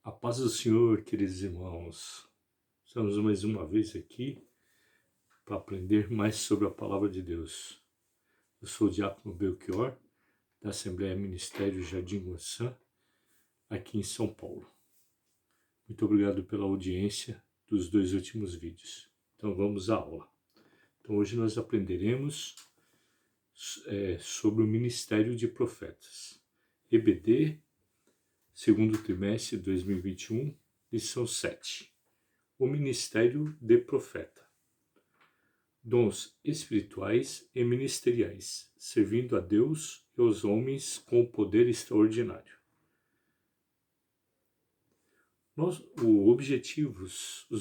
A paz do Senhor, queridos irmãos. Estamos mais uma vez aqui para aprender mais sobre a palavra de Deus. Eu sou o Diácono Belchior, da Assembleia Ministério Jardim Guaçã, aqui em São Paulo. Muito obrigado pela audiência dos 2 últimos vídeos. Então vamos à aula. Então hoje nós aprenderemos sobre o Ministério de Profetas. EBD, segundo trimestre de 2021, lição 7. O Ministério de Profeta. Dons espirituais e ministeriais, servindo a Deus e aos homens com poder extraordinário. Os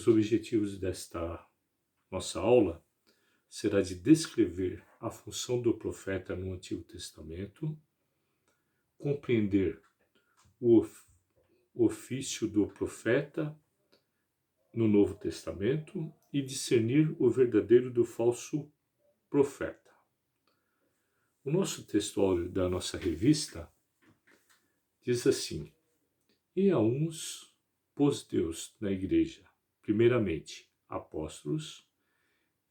objetivos desta nossa aula será de descrever a função do profeta no Antigo Testamento, compreender o ofício do profeta no Novo Testamento e discernir o verdadeiro do falso profeta. O nosso textuário da nossa revista diz assim: E a uns pôs Deus na igreja, primeiramente apóstolos,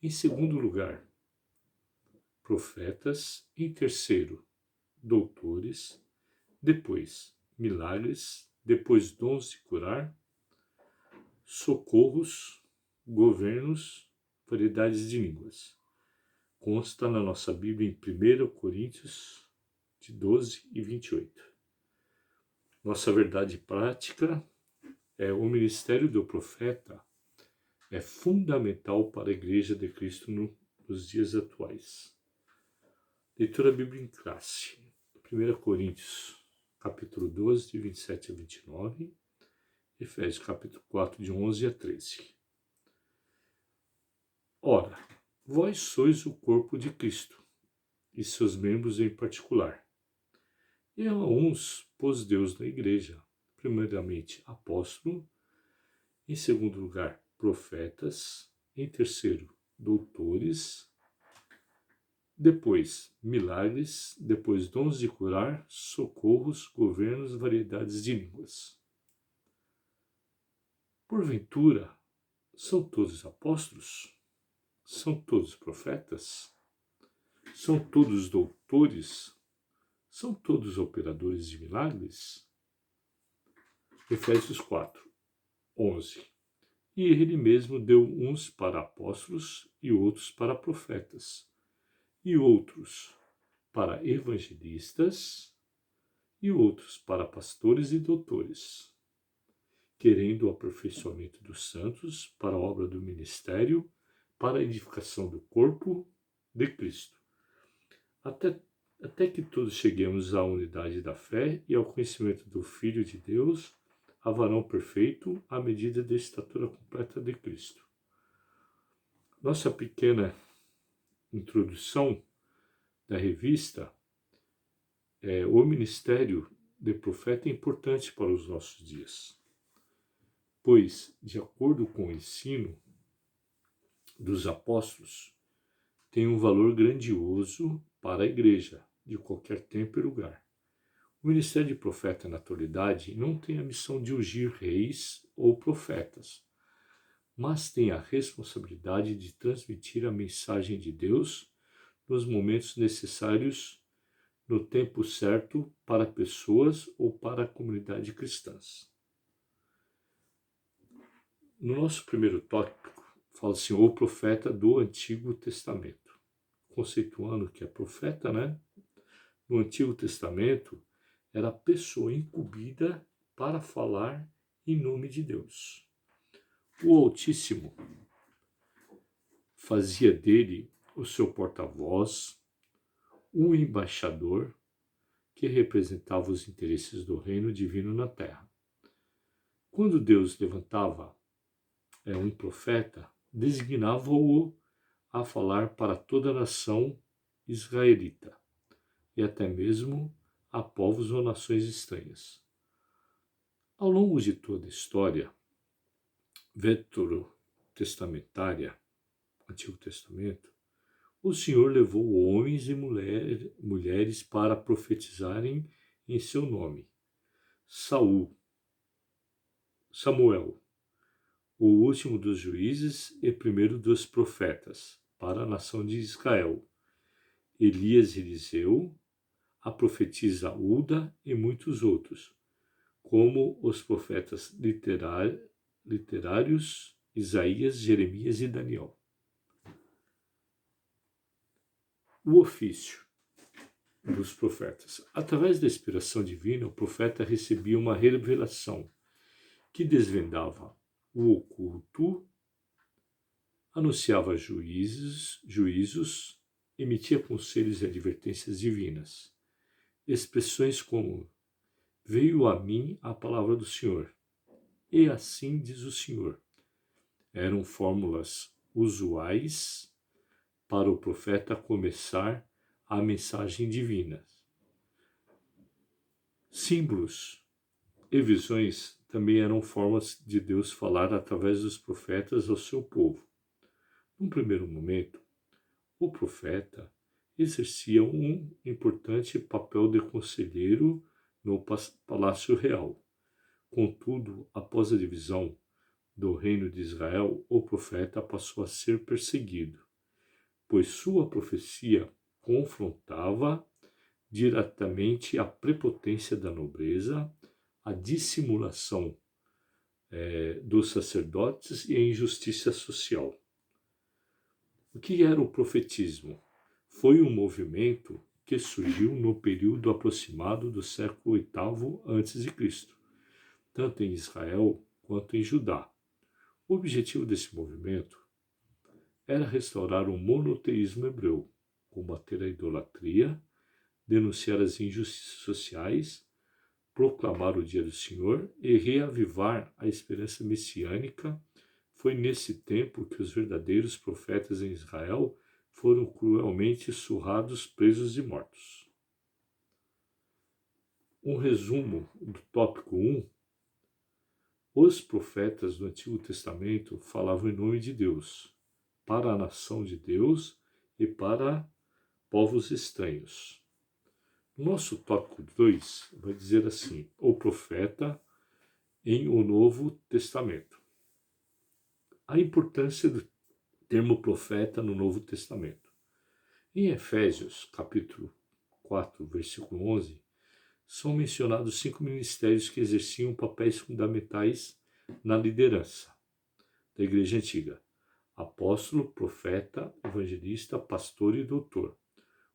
em segundo lugar profetas, em terceiro doutores, depois milagres, depois dons de curar, socorros, governos, variedades de línguas. Consta na nossa Bíblia em 1 Coríntios de 12 e 28. Nossa verdade prática é o ministério do profeta é fundamental para a Igreja de Cristo nos dias atuais. Leitura bíblica em classe. 1 Coríntios, capítulo 12, de 27 a 29. Efésios, capítulo 4, de 11 a 13. Ora, vós sois o corpo de Cristo, e seus membros em particular. E a uns pôs Deus na igreja, primeiramente apóstolo, em segundo lugar profetas, em terceiro doutores, depois milagres, depois dons de curar, socorros, governos, variedades de línguas. Porventura, são todos apóstolos? São todos profetas? São todos doutores? São todos operadores de milagres? Efésios 4, 11. E ele mesmo deu uns para apóstolos e outros para profetas, e outros para evangelistas, e outros para pastores e doutores, querendo o aperfeiçoamento dos santos para a obra do ministério, para a edificação do corpo de Cristo, até que todos cheguemos à unidade da fé e ao conhecimento do Filho de Deus, a varão perfeito, à medida da estatura completa de Cristo. Nossa pequena introdução da revista o ministério de profeta é importante para os nossos dias, pois, de acordo com o ensino dos apóstolos, tem um valor grandioso para a igreja, de qualquer tempo e lugar. O ministério de profeta na atualidade não tem a missão de ungir reis ou profetas, mas tem a responsabilidade de transmitir a mensagem de Deus nos momentos necessários, no tempo certo, para pessoas ou para a comunidade cristãs. No nosso primeiro tópico, fala assim, o profeta do Antigo Testamento, conceituando que é profeta, no Antigo Testamento, era a pessoa incumbida para falar em nome de Deus. O Altíssimo fazia dele o seu porta-voz, um embaixador que representava os interesses do reino divino na terra. Quando Deus levantava um profeta, designava-o a falar para toda a nação israelita e até mesmo a povos ou nações estranhas. Ao longo de toda a história veterotestamentária, Antigo Testamento, o Senhor levou homens e mulheres para profetizarem em seu nome. Saul, Samuel, o último dos juízes e primeiro dos profetas, para a nação de Israel. Elias e Eliseu, a profetisa Uda e muitos outros, como os profetas literários Isaías, Jeremias e Daniel. O ofício dos profetas. Através da inspiração divina, o profeta recebia uma revelação que desvendava o oculto, anunciava juízos, emitia conselhos e advertências divinas. Expressões como: veio a mim a palavra do Senhor, e assim diz o Senhor, eram fórmulas usuais para o profeta começar a mensagem divina. Símbolos e visões também eram formas de Deus falar através dos profetas ao seu povo. Num primeiro momento, o profeta exercia um importante papel de conselheiro no Palácio Real. Contudo, após a divisão do reino de Israel, o profeta passou a ser perseguido, pois sua profecia confrontava diretamente a prepotência da nobreza, a dissimulação dos sacerdotes e a injustiça social. O que era o profetismo? Foi um movimento que surgiu no período aproximado do século VIII a.C., tanto em Israel quanto em Judá. O objetivo desse movimento era restaurar o monoteísmo hebreu, combater a idolatria, denunciar as injustiças sociais, proclamar o dia do Senhor e reavivar a esperança messiânica. Foi nesse tempo que os verdadeiros profetas em Israel foram cruelmente surrados, presos e mortos. Um resumo do tópico 1. Os profetas do Antigo Testamento falavam em nome de Deus, para a nação de Deus e para povos estranhos. O nosso tópico 2 vai dizer assim: o profeta em o Novo Testamento. A importância do termo profeta no Novo Testamento. Em Efésios, capítulo 4, versículo 11, são mencionados 5 ministérios que exerciam papéis fundamentais na liderança da Igreja Antiga: apóstolo, profeta, evangelista, pastor e doutor.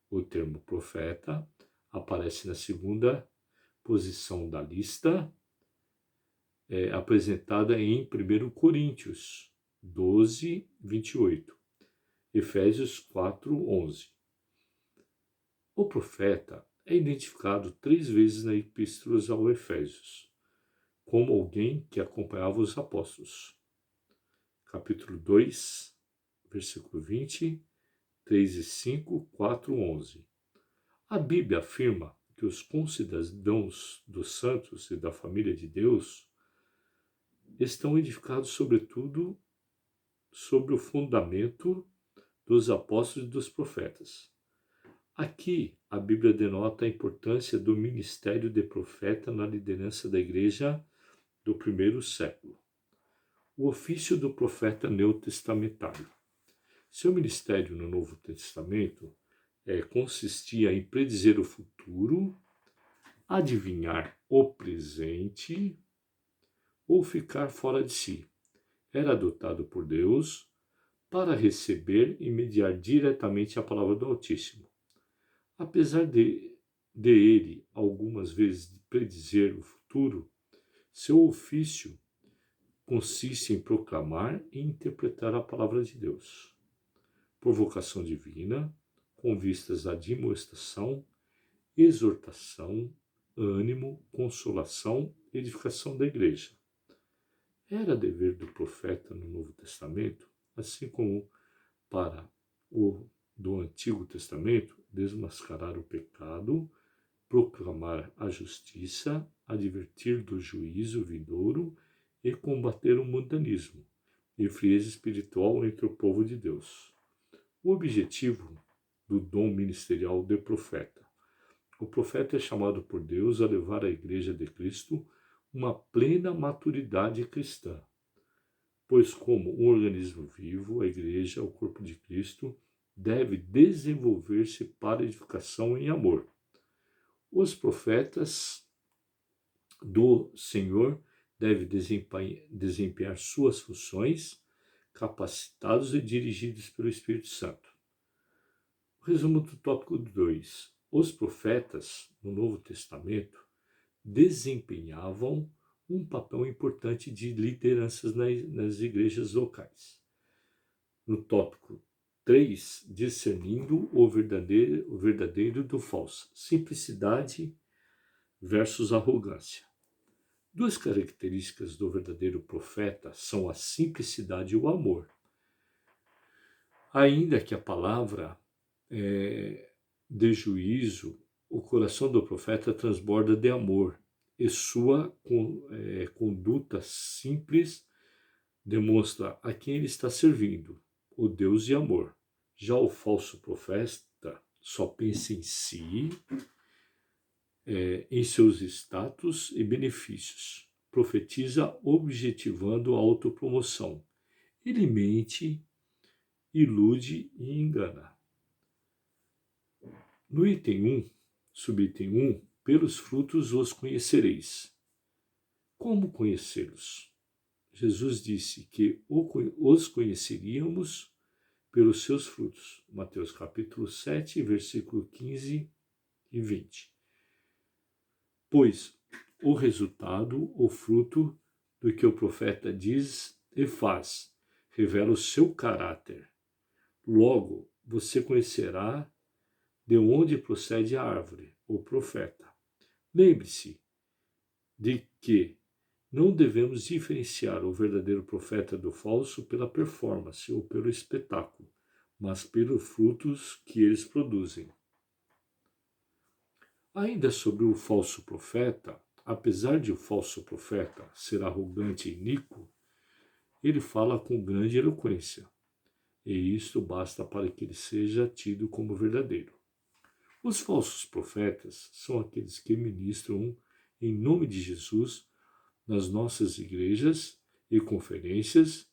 O termo profeta aparece na segunda posição da lista, apresentada em 1 Coríntios 12, 28, Efésios 4, 11. O profeta é identificado 3 vezes na Epístola aos Efésios, como alguém que acompanhava os apóstolos. Capítulo 2, versículo 20, 3 e 5, 4, 11. A Bíblia afirma que os concidadãos dos santos e da família de Deus estão edificados sobretudo sobre o fundamento dos apóstolos e dos profetas. Aqui, a Bíblia denota a importância do ministério de profeta na liderança da igreja do primeiro século. O ofício do profeta neotestamentário. Seu ministério no Novo Testamento consistia em predizer o futuro, adivinhar o presente ou ficar fora de si. Era adotado por Deus para receber e mediar diretamente a palavra do Altíssimo. Apesar de ele algumas vezes predizer o futuro, seu ofício consiste em proclamar e interpretar a palavra de Deus, por vocação divina, com vistas à demonstração, exortação, ânimo, consolação e edificação da igreja. Era dever do profeta no Novo Testamento, assim como para o do Antigo Testamento, desmascarar o pecado, proclamar a justiça, advertir do juízo vindouro e combater o mundanismo e frieza espiritual entre o povo de Deus. O objetivo do dom ministerial de profeta. O profeta é chamado por Deus a levar à Igreja de Cristo uma plena maturidade cristã, pois como um organismo vivo, a Igreja, o corpo de Cristo, deve desenvolver-se para edificação em amor. Os profetas do Senhor devem desempenhar suas funções, capacitados e dirigidos pelo Espírito Santo. Resumo do tópico 2. Os profetas, no Novo Testamento, desempenhavam um papel importante de lideranças nas igrejas locais. No tópico 3, discernindo o verdadeiro do falso. Simplicidade versus arrogância. Duas características do verdadeiro profeta são a simplicidade e o amor. Ainda que a palavra de juízo, o coração do profeta transborda de amor e sua conduta simples demonstra a quem ele está servindo, o Deus de amor. Já o falso profeta só pensa em si, em seus status e benefícios. Profetiza objetivando a autopromoção. Ele mente, ilude e engana. No subitem 1, pelos frutos os conhecereis. Como conhecê-los? Jesus disse que os conheceríamos pelos seus frutos. Mateus capítulo 7, versículo 15 e 20. Pois o resultado, o fruto do que o profeta diz e faz, revela o seu caráter. Logo, você conhecerá de onde procede a árvore, o profeta. Lembre-se de que não devemos diferenciar o verdadeiro profeta do falso pela performance ou pelo espetáculo, mas pelos frutos que eles produzem. Ainda sobre o falso profeta, apesar de o falso profeta ser arrogante e iníquo, ele fala com grande eloquência, e isto basta para que ele seja tido como verdadeiro. Os falsos profetas são aqueles que ministram em nome de Jesus nas nossas igrejas e conferências,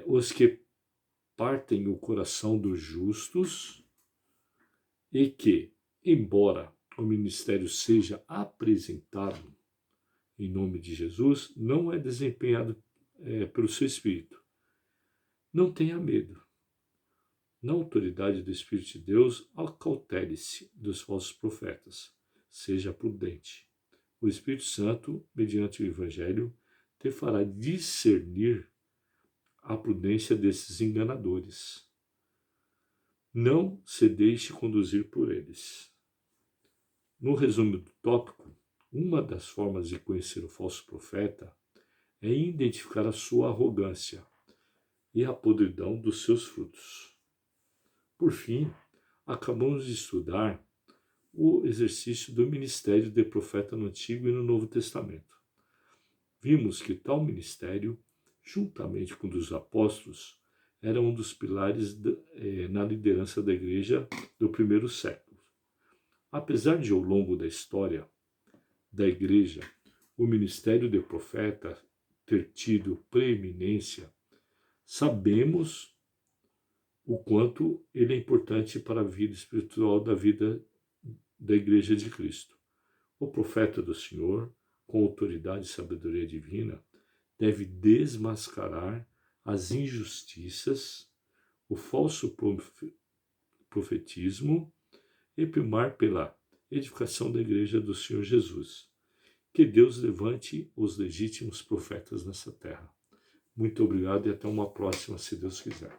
os que partem o coração dos justos e que, embora o ministério seja apresentado em nome de Jesus, não é desempenhado pelo seu Espírito. Não tenha medo. Na autoridade do Espírito de Deus, acautele-se dos falsos profetas. Seja prudente. O Espírito Santo, mediante o Evangelho, te fará discernir a prudência desses enganadores. Não se deixe conduzir por eles. No resumo do tópico, uma das formas de conhecer o falso profeta é identificar a sua arrogância e a podridão dos seus frutos. Por fim, acabamos de estudar o exercício do ministério de profeta no Antigo e no Novo Testamento. Vimos que tal ministério, juntamente com o dos apóstolos, era um dos pilares na liderança da igreja do primeiro século. Apesar de, ao longo da história da igreja, o ministério de profeta ter tido preeminência, sabemos o quanto ele é importante para a vida espiritual da vida da Igreja de Cristo. O profeta do Senhor, com autoridade e sabedoria divina, deve desmascarar as injustiças, o falso profetismo e primar pela edificação da Igreja do Senhor Jesus. Que Deus levante os legítimos profetas nessa terra. Muito obrigado e até uma próxima, se Deus quiser.